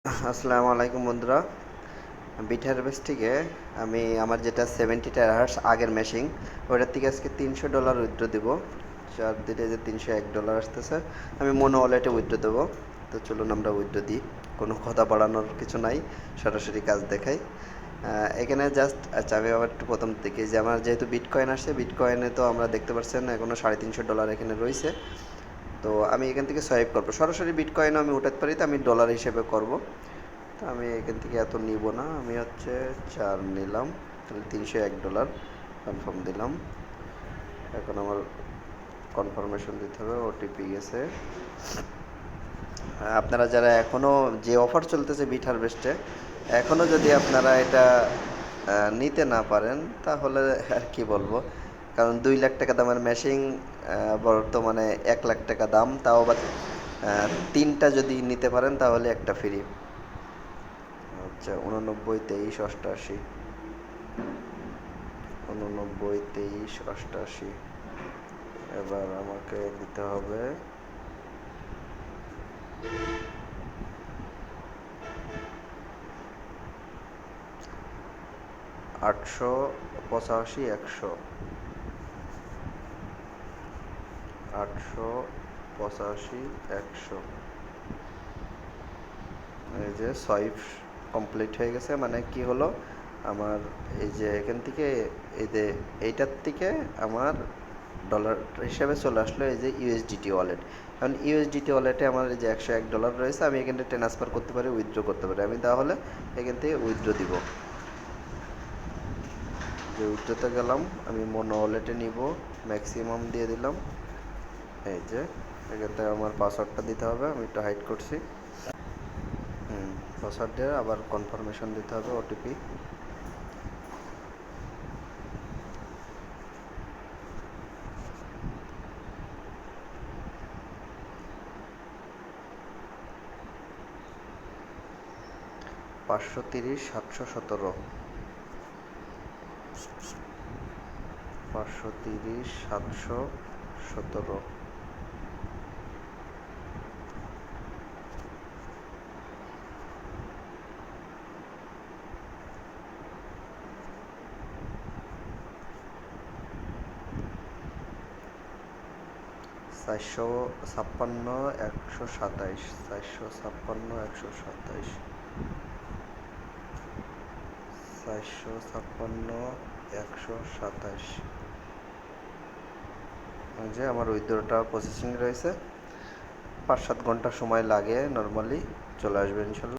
আসসালামু আলাইকুম বন্ধুরা। বিট হারভেস্ট থেকে আমি আমার যেটা 70 টেরাহার্স আগের মেশিন, ওটার থেকে আজকে $300 উইথড্র দেবো। 4 দিনে যে $301 আসতেছে, আমি মনো ওয়ালেটে উইথড্র দেবো। তো চলুন আমরা উইথড্র দিই। কোনো কথা বাড়ানোর কিছু নাই, সরাসরি কাজ দেখাই। এখানে জাস্ট আচ্ছা, আমি আবার একটু প্রথম থেকে যে আমার যেহেতু বিটকয়েন আসছে, বিটকয়েনে তো আমরা দেখতে পাচ্ছেন এখনও $350 এখানে রয়েছে। তো আমি এখান থেকে সোয়াইপ করবো, সরাসরি বিটকয়েনও আমি উঠাতে পারি, তো আমি ডলার হিসেবে করব। তো আমি এখান থেকে এত নিব না, আমি হচ্ছে 4 নিলাম, তাহলে $301 কনফার্ম দিলাম। এখন আমার কনফার্মেশন দিতে হবে, ওটিপি গেছে। আপনারা যারা এখনও যে অফার চলতেছে বিট হারভেস্টে, এখনও যদি আপনারা এটা নিতে না পারেন তাহলে আর কি বলবো। কারণ 2 লাখ টাকা দামের মেশিন, বর্তমানে 1 লাখ টাকা দাম, তাও আবার 3টা যদি নিতে পারেন তাহলে একটা ফ্রি। আচ্ছা, 89 23 88, 89 23 88। এবার আমাকে দিতে হবে 885 100, 885 100। এই যে সোয়াইপ কমপ্লিট হয়ে গেছে, মানে কি হলো আমার, এই যে এখান থেকে এই যে এইটার থেকে আমার ডলার হিসাবে চলে আসলো এই যে ইউএসডিটি ওয়ালেট। কারণ ইউএসডিটি ওয়ালেটে আমার এই যে $101 রয়েছে, আমি এখান থেকে ট্রান্সফার করতে পারি, উইথড্র করতে পারি। আমি তাহলে এখান থেকে উইথড্র দিব। যে উইথড্রোতে গেলাম, আমি মনো ওয়ালেটে নিব, ম্যাক্সিমাম দিয়ে দিলাম। এই যে এখান থেকে আমার পাসওয়ার্ডটা দিতে হবে, আমি একটু হাইড করছি। পাসওয়ার্ড দিয়ে আবার কনফার্মেশন দিতে হবে, ওটিপি। $530 717, 530 717। 456 127, 456 127। যে আমার উইথড্রটা প্রসেসিং রয়েছে, 5-7 ঘন্টা সময় লাগে নর্মালি, চলে আসবে ইনশাল্লাহ।